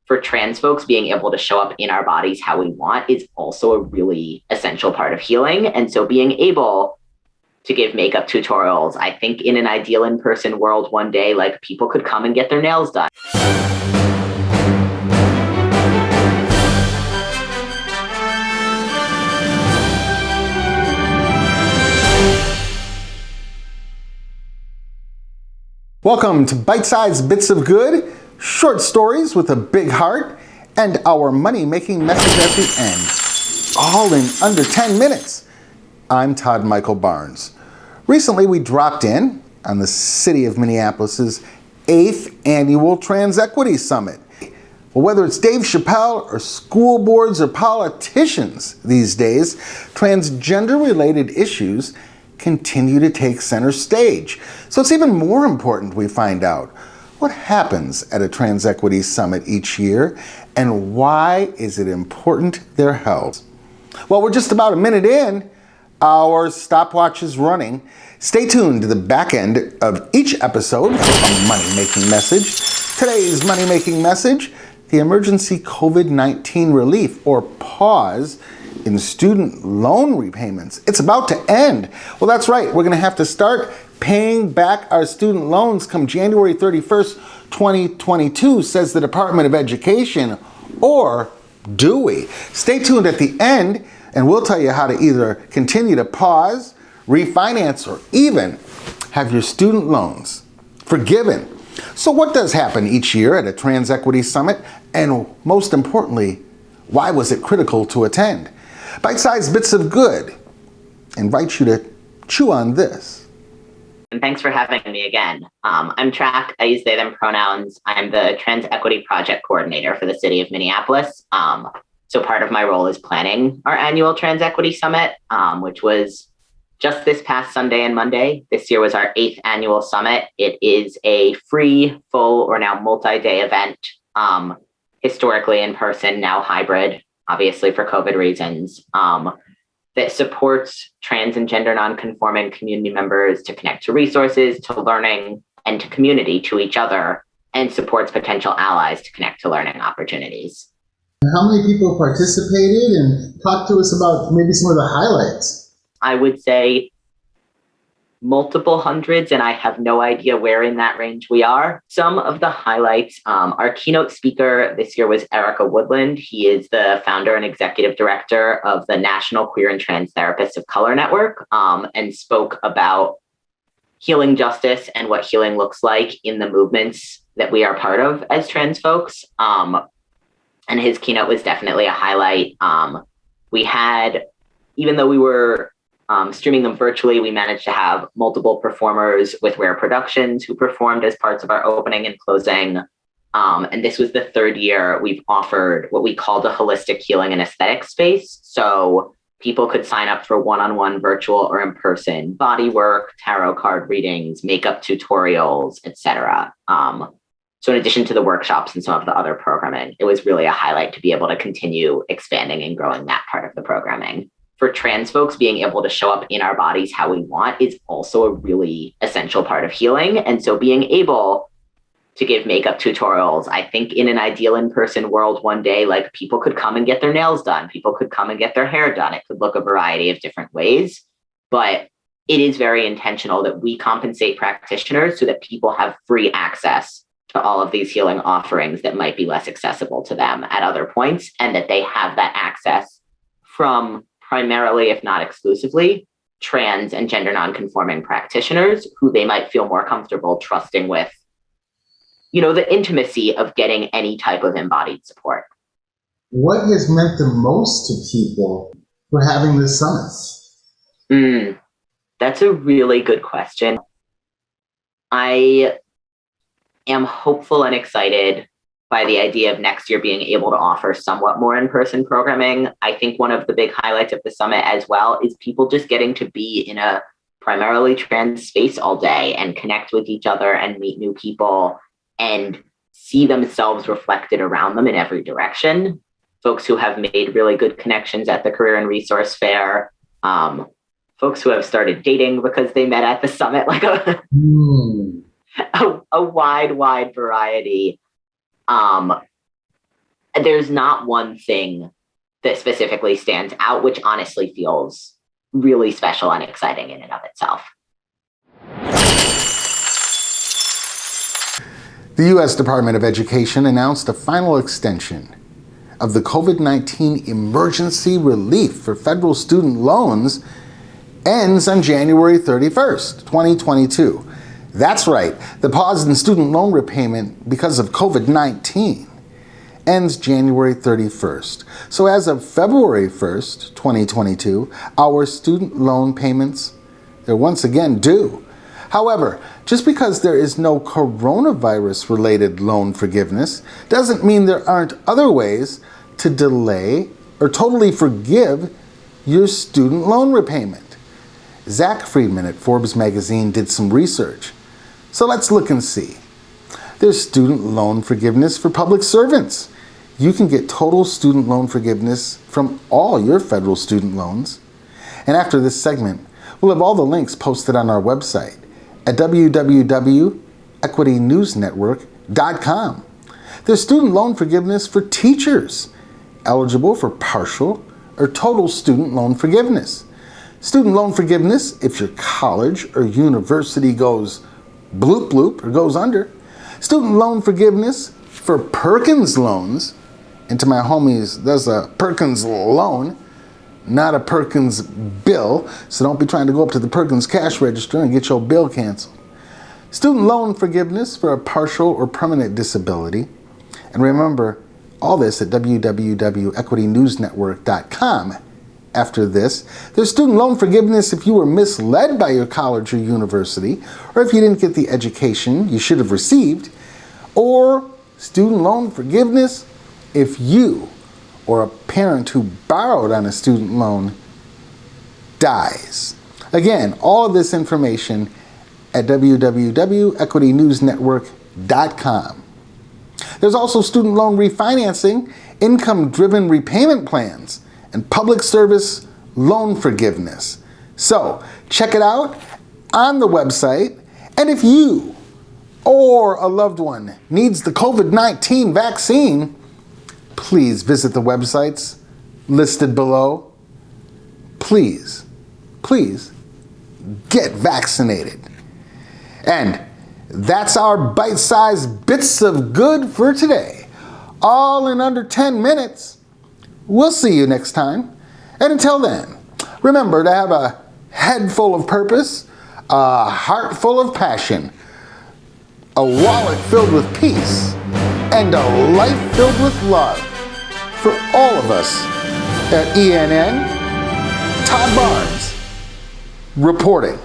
for trans folks, being able to show up in our bodies how we want is also a really essential part of healing. And so being able to give makeup tutorials, I think in an ideal in-person world one day, like people could come and get their nails done. Welcome to Bite-Sized Bits of Good, short stories with a big heart, and our money-making message at the end, all in under 10 minutes. I'm Todd Michael Barnes. Recently, we dropped in on the City of Minneapolis' 8th Annual Trans Equity Summit. Well, whether it's Dave Chapelle or school boards or politicians these days, transgender-related issues continue to take center stage. So it's even more important we find out what happens at a Trans Equity Summit each year and why is it important they're held. Well, we're just about a minute in. Our stopwatch is running. Stay tuned to the back end of each episode for a money-making message. Today's money-making message, the emergency COVID-19 relief, or pause, in student loan repayments. It's about to end. Well, that's right. We're going to have to start paying back our student loans come January 31st, 2022, says the Department of Education. Or do we? Stay tuned at the end, and we'll tell you how to either continue to pause, refinance, or even have your student loans forgiven. So what does happen each year at a Trans Equity Summit? And most importantly, why was it critical to attend? Bite-Sized Bits of Good invite you to chew on this. And thanks for having me again. I'm Track. I use they, them pronouns. I'm the Trans Equity Project Coordinator for the City of Minneapolis. So part of my role is planning our annual Trans Equity Summit, which was just this past Sunday and Monday. This year was our 8th annual summit. It is a free, full, or now multi-day event, historically in person, now hybrid, obviously for COVID reasons, that supports trans and gender nonconforming community members to connect to resources, to learning, and to community, to each other, and supports potential allies to connect to learning opportunities. How many people participated, and talk to us about maybe some of the highlights? I would say multiple hundreds, and I have no idea where in that range we are. Some of the highlights, our keynote speaker this year was Erica Woodland. He is the founder and executive director of the National Queer and Trans Therapists of Color Network, and spoke about healing justice and what healing looks like in the movements that we are part of as trans folks. And his keynote was definitely a highlight. We had, even though we were streaming them virtually, we managed to have multiple performers with Rare Productions who performed as parts of our opening and closing. And this was the 3rd year we've offered what we called a holistic healing and aesthetic space. So people could sign up for one-on-one virtual or in-person body work, tarot card readings, makeup tutorials, etc. So in addition to the workshops and some of the other programming, it was really a highlight to be able to continue expanding and growing that part of the programming. For trans folks, being able to show up in our bodies how we want is also a really essential part of healing. And so being able to give makeup tutorials, I think in an ideal in-person world one day, like people could come and get their nails done, people could come and get their hair done. It could look a variety of different ways, but it is very intentional that we compensate practitioners so that people have free access to all of these healing offerings that might be less accessible to them at other points, and that they have that access from primarily, if not exclusively, trans and gender nonconforming practitioners who they might feel more comfortable trusting with, the intimacy of getting any type of embodied support. What has meant the most to people for having this summit? That's a really good question. I am hopeful and excited by the idea of next year being able to offer somewhat more in-person programming. I think one of the big highlights of the summit as well is people just getting to be in a primarily trans space all day and connect with each other and meet new people and see themselves reflected around them in every direction. Folks who have made really good connections at the Career and Resource Fair, folks who have started dating because they met at the summit, like a wide variety. there's not one thing that specifically stands out, which honestly feels really special and exciting in and of itself. The U.S. Department of Education announced a final extension of the COVID-19 emergency relief for federal student loans ends on January 31st, 2022. That's right, the pause in student loan repayment because of COVID-19 ends January 31st. So as of February 1st, 2022, our student loan payments, they're once again due. However, just because there is no coronavirus-related loan forgiveness doesn't mean there aren't other ways to delay or totally forgive your student loan repayment. Zach Friedman at Forbes magazine did some research. So let's look and see. There's student loan forgiveness for public servants. You can get total student loan forgiveness from all your federal student loans. And after this segment, we'll have all the links posted on our website at www.equitynewsnetwork.com. There's student loan forgiveness for teachers, eligible for partial or total student loan forgiveness. Student loan forgiveness if your college or university goes bloop bloop or goes under. Student loan forgiveness for Perkins loans. And to my homies, there's a Perkins loan, not a Perkins bill, so don't be trying to go up to the Perkins cash register and get your bill canceled. Student loan forgiveness for a partial or permanent disability. And remember, all this at www.equitynewsnetwork.com. After this, there's student loan forgiveness if you were misled by your college or university, or if you didn't get the education you should have received, or student loan forgiveness if you or a parent who borrowed on a student loan dies. Again, all of this information at www.equitynewsnetwork.com. There's also student loan refinancing, income-driven repayment plans, and public service loan forgiveness. So check it out on the website. And if you or a loved one needs the COVID-19 vaccine, please visit the websites listed below. Please get vaccinated. And that's our bite-sized bits of good for today. All in under 10 minutes. We'll see you next time. And until then, remember to have a head full of purpose, a heart full of passion, a wallet filled with peace, and a life filled with love. For all of us at ENN, Todd Barnes reporting.